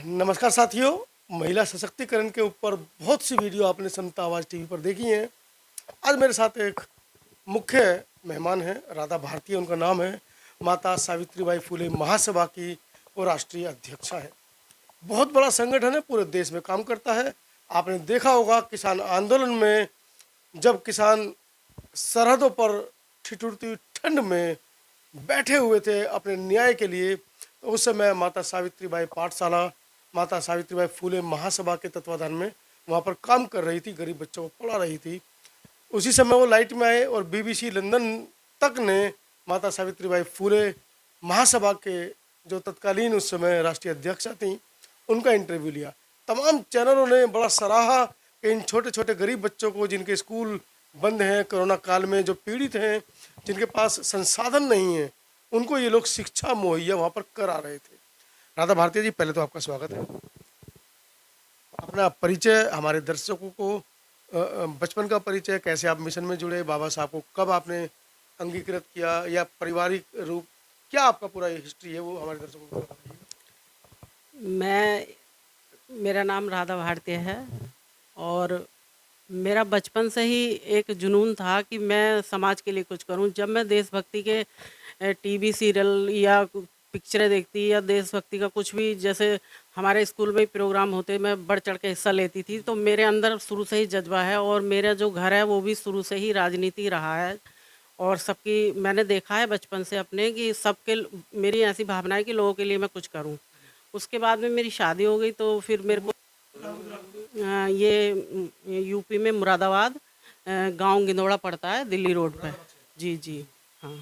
नमस्कार साथियों। महिला सशक्तिकरण के ऊपर बहुत सी वीडियो आपने समता आवाज़ टीवी पर देखी हैं। आज मेरे साथ एक मुख्य मेहमान हैं, राधा भारती उनका नाम है। माता सावित्रीबाई फुले महासभा की वो राष्ट्रीय अध्यक्षा है। बहुत बड़ा संगठन है, पूरे देश में काम करता है। आपने देखा होगा किसान आंदोलन में जब किसान सरहदों पर ठिठुरती हुई ठंड में बैठे हुए थे अपने न्याय के लिए, तो उस समय माता सावित्रीबाई पाठशाला, माता सावित्रीबाई फुले महासभा के तत्वाधान में वहाँ पर काम कर रही थी, गरीब बच्चों को पढ़ा रही थी। उसी समय वो लाइट में आए और बीबीसी लंदन तक ने माता सावित्रीबाई फुले महासभा के जो तत्कालीन उस समय राष्ट्रीय अध्यक्षा थीं, उनका इंटरव्यू लिया। तमाम चैनलों ने बड़ा सराहा कि इन छोटे छोटे गरीब बच्चों को, जिनके स्कूल बंद हैं कोरोना काल में, जो पीड़ित हैं, जिनके पास संसाधन नहीं है, उनको ये लोग शिक्षा मुहैया वहाँ पर करा रहे थे। राधा भारती जी, पहले तो आपका स्वागत है। अपना परिचय हमारे दर्शकों को, बचपन का परिचय, कैसे आप मिशन में जुड़े, बाबा साहब को कब आपने अंगीकृत किया, या पारिवारिक रूप, क्या आपका पूरा हिस्ट्री है वो हमारे दर्शकों को बताइए। मैं मेरा नाम राधा भारती है और मेरा बचपन से ही एक जुनून था कि मैं समाज के लिए कुछ करूं। जब मैं देशभक्ति के टीवी सीरियल या पिक्चरें देखती या देशभक्ति का कुछ भी, जैसे हमारे स्कूल में ही प्रोग्राम होते, मैं बढ़ चढ़ के हिस्सा लेती थी। तो मेरे अंदर शुरू से ही जज्बा है और मेरा जो घर है वो भी शुरू से ही राजनीति रहा है। और सबकी मैंने देखा है बचपन से अपने कि मेरी ऐसी भावना है कि लोगों के लिए मैं कुछ करूं। उसके बाद में मेरी शादी हो गई तो फिर मेरे को यूपी में मुरादाबाद गांव गिंदोड़ा पड़ता है, दिल्ली रोड पे। जी जी, हाँ।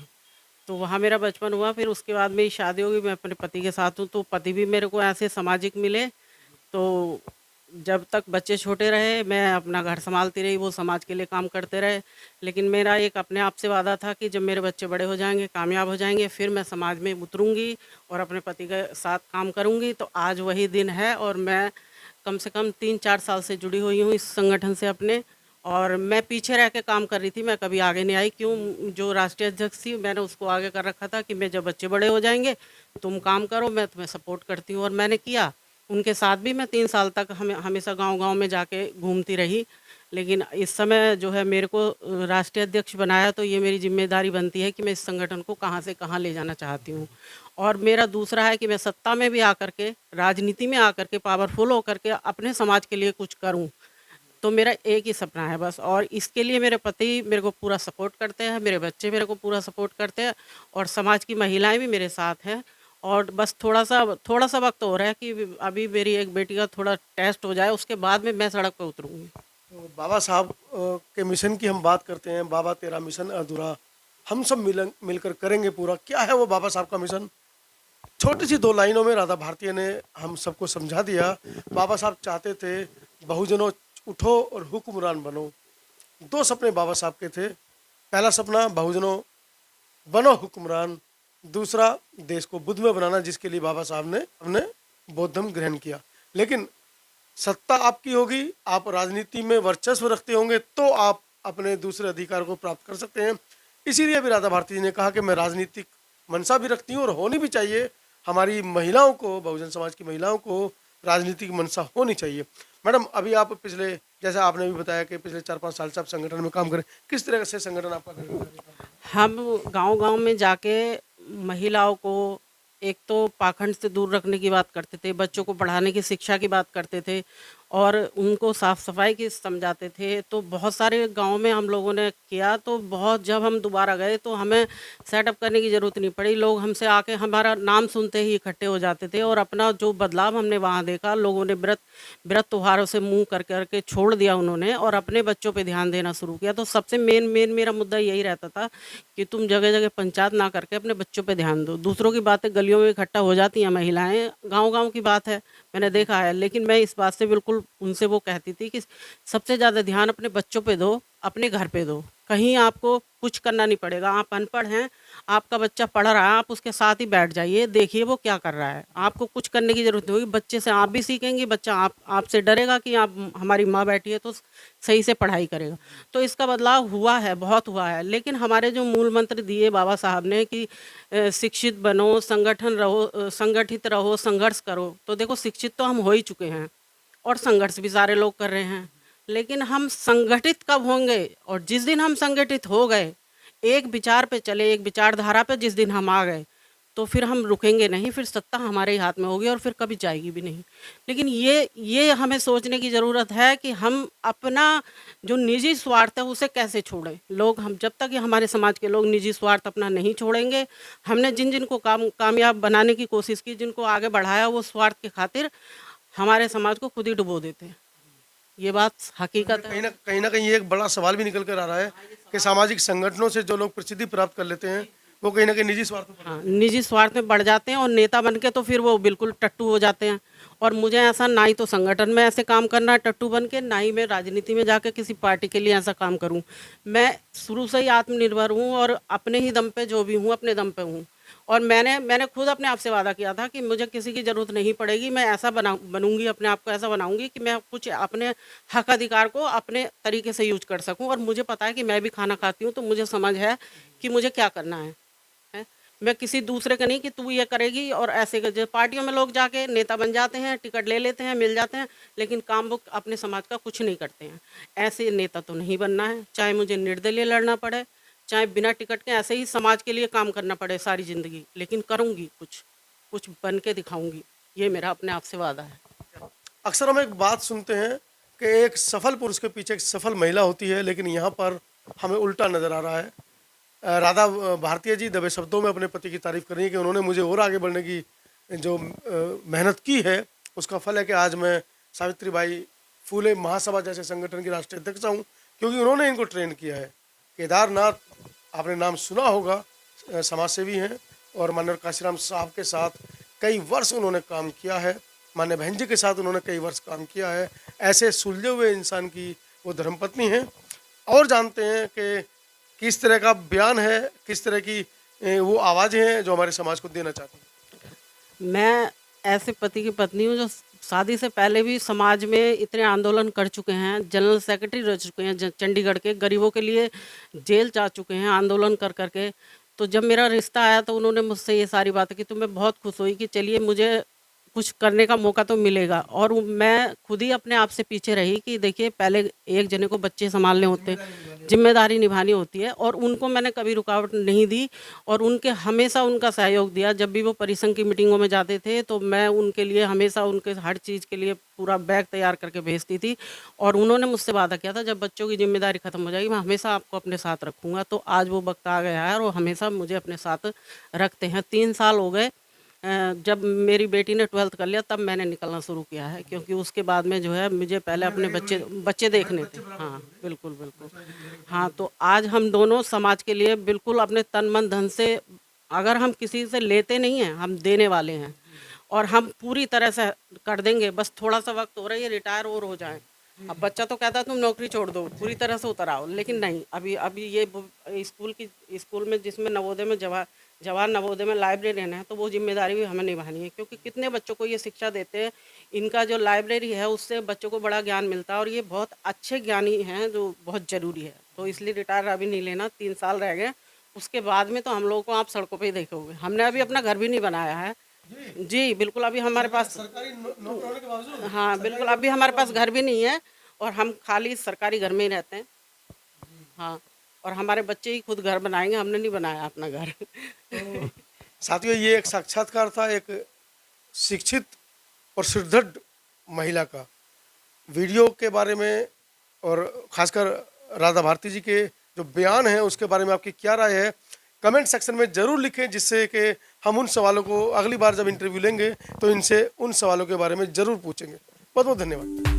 तो वहाँ मेरा बचपन हुआ। फिर उसके बाद मेरी शादी हो गई, मैं अपने पति के साथ हूँ। तो पति भी मेरे को ऐसे सामाजिक मिले। तो जब तक बच्चे छोटे रहे मैं अपना घर संभालती रही, वो समाज के लिए काम करते रहे। लेकिन मेरा एक अपने आप से वादा था कि जब मेरे बच्चे बड़े हो जाएंगे, कामयाब हो जाएंगे, फिर मैं समाज में उतरूंगी और अपने पति के साथ काम करूंगी। तो आज वही दिन है और मैं कम से कम 3-4 साल से जुड़ी हुई हूँ इस संगठन से अपने। और मैं पीछे रह के काम कर रही थी, मैं कभी आगे नहीं आई। क्यों? जो राष्ट्रीय अध्यक्ष थी मैंने उसको आगे कर रखा था कि मैं जब बच्चे बड़े हो जाएंगे तुम काम करो, मैं तुम्हें सपोर्ट करती हूँ। और मैंने किया। उनके साथ भी मैं 3 साल तक हमेशा गांव-गांव में जाके घूमती रही। लेकिन इस समय जो है मेरे को राष्ट्रीय अध्यक्ष बनाया, तो ये मेरी जिम्मेदारी बनती है कि मैं इस संगठन को कहाँ से कहाँ ले जाना चाहती हूँ। और मेरा दूसरा है कि मैं सत्ता में भी आकर के, राजनीति में आकर के, पावरफुल होकर के अपने समाज के लिए कुछ करूँ। तो मेरा एक ही सपना है बस, और इसके लिए मेरे पति मेरे को पूरा सपोर्ट करते हैं, मेरे बच्चे मेरे को पूरा सपोर्ट करते हैं और समाज की महिलाएं भी मेरे साथ हैं। और बस थोड़ा सा वक्त हो रहा है कि अभी मेरी एक बेटी का थोड़ा टेस्ट हो जाए, उसके बाद में मैं सड़क पर उतरूँगी। तो बाबा साहब के मिशन की हम बात करते हैं। बाबा तेरा मिशन अधूरा, हम सब मिलकर करेंगे पूरा। क्या है वो बाबा साहब का मिशन? छोटी सी 2 लाइनों में राधा भारती ने हम सबको समझा दिया। बाबा साहब चाहते थे बहुजनों उठो और हुक्मरान बनो। 2 सपने बाबा साहब के थे। पहला सपना बहुजनों बनो हुक्मरान, दूसरा देश को बुद्ध में बनाना, जिसके लिए बाबा साहब ने हमने बौद्ध धर्म ग्रहण किया। लेकिन सत्ता आपकी होगी, आप राजनीति में वर्चस्व रखते होंगे, तो आप अपने दूसरे अधिकार को प्राप्त कर सकते हैं। इसीलिए अभी राधा भारती जी ने कहा कि मैं राजनीतिक मंशा भी रखती हूँ और होनी भी चाहिए। हमारी महिलाओं को, बहुजन समाज की महिलाओं को राजनीतिक मंशा होनी चाहिए। मैडम, अभी आप पिछले, जैसा आपने भी बताया कि पिछले 4-5 साल से आप संगठन में काम करें, किस तरह से संगठन आपका कार्य कर रहा है? हम गांव-गांव में जाके महिलाओं को एक तो पाखंड से दूर रखने की बात करते थे, बच्चों को पढ़ाने की, शिक्षा की बात करते थे और उनको साफ सफाई की समझाते थे। तो बहुत सारे गांव में हम लोगों ने किया। तो बहुत, जब हम दोबारा गए तो हमें सेटअप करने की ज़रूरत नहीं पड़ी। लोग हमसे आके हमारा नाम सुनते ही इकट्ठे हो जाते थे और अपना जो बदलाव हमने वहाँ देखा, लोगों ने व्रत व्रत त्योहारों से मुँह कर करके छोड़ दिया उन्होंने और अपने बच्चों पे ध्यान देना शुरू किया। तो सबसे मेन मेन मेरा मुद्दा यही रहता था कि तुम जगह जगह पंचायत ना करके अपने बच्चों पे ध्यान दो। दूसरों की बातें गलियों में इकट्ठा हो जाती हैं महिलाएं, गांव-गांव की बात है, मैंने देखा है। लेकिन मैं इस बात से बिल्कुल बिल्कुल उनसे वो कहती थी कि सबसे ज़्यादा ध्यान अपने बच्चों पे दो, अपने घर पे दो, कहीं आपको कुछ करना नहीं पड़ेगा। आप अनपढ़ हैं, आपका बच्चा पढ़ रहा है, आप उसके साथ ही बैठ जाइए, देखिए वो क्या कर रहा है, आपको कुछ करने की ज़रूरत नहीं होगी। बच्चे से आप भी सीखेंगे, बच्चा आपसे डरेगा कि आप हमारी माँ बैठी है तो सही से पढ़ाई करेगा। तो इसका बदलाव हुआ है, बहुत हुआ है। लेकिन हमारे जो मूल मंत्र दिए बाबा साहब ने कि शिक्षित बनो, संगठित रहो, संघर्ष करो, तो देखो शिक्षित तो हम हो ही चुके हैं और संघर्ष भी सारे लोग कर रहे हैं। लेकिन हम संगठित कब होंगे? और जिस दिन हम संगठित हो गए, एक विचार पे चले, एक विचारधारा पे जिस दिन हम आ गए, तो फिर हम रुकेंगे नहीं, फिर सत्ता हमारे ही हाथ में होगी और फिर कभी जाएगी भी नहीं। लेकिन ये हमें सोचने की ज़रूरत है कि हम अपना जो निजी स्वार्थ है उसे कैसे छोड़ें। लोग हम जब तक ये हमारे समाज के लोग निजी स्वार्थ अपना नहीं छोड़ेंगे, हमने जिन जिनको कामयाब बनाने की कोशिश की, जिनको आगे बढ़ाया, वो स्वार्थ की खातिर हमारे समाज को खुद ही डुबो देते हैं। ये बात हकीकत है। कहीं ना कहीं ये एक बड़ा सवाल भी निकल कर आ रहा है कि सामाजिक संगठनों से जो लोग प्रसिद्धि प्राप्त कर लेते हैं वो कहीं ना कहीं निजी स्वार्थ में हाँ, निजी स्वार्थ में बढ़ जाते हैं और नेता बन के तो फिर वो बिल्कुल टट्टू हो जाते हैं। और मुझे ऐसा ना ही तो संगठन में ऐसे काम करना है टट्टू बन के, ना ही मैं राजनीति में जाकर किसी पार्टी के लिए ऐसा काम करूं। मैं शुरू से ही आत्मनिर्भर हूं और अपने ही दम पे जो भी हूं अपने दम पे हूं। और मैंने खुद अपने आप से वादा किया था कि मुझे किसी की ज़रूरत नहीं पड़ेगी। मैं ऐसा बनूंगी, अपने आप को ऐसा बनाऊंगी कि मैं कुछ अपने हक अधिकार को अपने तरीके से यूज कर सकूं। और मुझे पता है कि मैं भी खाना खाती हूं, तो मुझे समझ है कि मुझे क्या करना है। मैं किसी दूसरे का नहीं कि तू ये करेगी और ऐसे कर। पार्टियों में लोग जाके नेता बन जाते हैं, टिकट ले लेते हैं, मिल जाते हैं, लेकिन काम वो अपने समाज का कुछ नहीं करते हैं। ऐसे नेता तो नहीं बनना है, चाहे मुझे निर्दलीय लड़ना पड़े, चाहे बिना टिकट के ऐसे ही समाज के लिए काम करना पड़े सारी ज़िंदगी, लेकिन करूँगी, कुछ बन के दिखाऊँगी। ये मेरा अपने आप से वादा है। अक्सर हम एक बात सुनते हैं कि एक सफल पुरुष के पीछे एक सफल महिला होती है, लेकिन यहाँ पर हमें उल्टा नज़र आ रहा है। राधा भारती जी दबे शब्दों में अपने पति की तारीफ कर रही है कि उन्होंने मुझे और आगे बढ़ने की जो मेहनत की है उसका फल है कि आज मैं सावित्रीबाई फूले महासभा जैसे संगठन की राष्ट्रीय अध्यक्ष हूँ, क्योंकि उन्होंने इनको ट्रेन किया है। केदारनाथ आपने नाम सुना होगा, समाज सेवी हैं और माननीय काशीराम साहब के साथ कई वर्ष उन्होंने काम किया है, माननीय बहन जी के साथ उन्होंने कई वर्ष काम किया है। ऐसे सुलझे हुए इंसान की वो धर्मपत्नी हैं। और जानते हैं कि किस तरह का बयान है, किस तरह की वो आवाज़ें हैं जो हमारे समाज को देना चाहती हैं। मैं ऐसे पति की पत्नी हूँ जो शादी से पहले भी समाज में इतने आंदोलन कर चुके हैं, जनरल सेक्रेटरी रह चुके हैं चंडीगढ़ के, गरीबों के लिए जेल जा चुके हैं आंदोलन कर करके। तो जब मेरा रिश्ता आया तो उन्होंने मुझसे ये सारी बातें की, तो मैं बहुत खुश हुई कि चलिए मुझे कुछ करने का मौका तो मिलेगा। और मैं खुद ही अपने आप से पीछे रही कि देखिए पहले एक जने को बच्चे संभालने होते हैं, जिम्मेदारी निभानी होती है, और उनको मैंने कभी रुकावट नहीं दी और उनके हमेशा उनका सहयोग दिया। जब भी वो परिसंघ की मीटिंगों में जाते थे तो मैं उनके लिए हमेशा उनके हर चीज़ के लिए पूरा बैग तैयार करके भेजती थी। और उन्होंने मुझसे वादा किया था जब बच्चों की जिम्मेदारी ख़त्म हो जाएगी मैं हमेशा आपको अपने साथ रखूँगा। तो आज वो वक्त आ गया है और वो हमेशा मुझे अपने साथ रखते हैं। 3 साल हो गए, जब मेरी बेटी ने 12th कर लिया तब मैंने निकलना शुरू किया है, क्योंकि उसके बाद में जो है मुझे पहले अपने बच्चे देखने थे। हाँ बिल्कुल बिल्कुल। हाँ, तो आज हम दोनों समाज के लिए बिल्कुल अपने तन मन धन से, अगर हम किसी से लेते नहीं हैं, हम देने वाले हैं और हम पूरी तरह से कर देंगे। बस थोड़ा सा वक्त हो रहा है, ये रिटायर और हो जाए। अब बच्चा तो कहता है तुम नौकरी छोड़ दो, पूरी तरह से उतर आओ, लेकिन नहीं, अभी ये स्कूल में जिसमें नवोदय में जवाहर नवोदय में लाइब्रेरियन है, तो वो जिम्मेदारी भी हमें निभानी है, क्योंकि कितने बच्चों को ये शिक्षा देते हैं। इनका जो लाइब्रेरी है उससे बच्चों को बड़ा ज्ञान मिलता है और ये बहुत अच्छे ज्ञानी हैं जो बहुत ज़रूरी है। तो इसलिए रिटायर अभी नहीं लेना, 3 साल रह गए, उसके बाद में तो हम लोगों को आप सड़कों पे ही देखोगे। हमने अभी अपना घर भी नहीं बनाया है जी, बिल्कुल। अभी हमारे पास सरकारी नौकरी होने के बावजूद हाँ बिल्कुल, अभी हमारे पास घर भी नहीं है और हम खाली सरकारी घर में ही रहते हैं। हाँ, और हमारे बच्चे ही खुद घर बनाएंगे, हमने नहीं बनाया अपना घर। साथियों, ये एक साक्षात्कार था एक शिक्षित और सुदृढ़ महिला का। वीडियो के बारे में और खासकर राधा भारती जी के जो बयान हैं उसके बारे में आपकी क्या राय है, कमेंट सेक्शन में ज़रूर लिखें, जिससे कि हम उन सवालों को अगली बार जब इंटरव्यू लेंगे तो इनसे उन सवालों के बारे में ज़रूर पूछेंगे। बहुत बहुत धन्यवाद।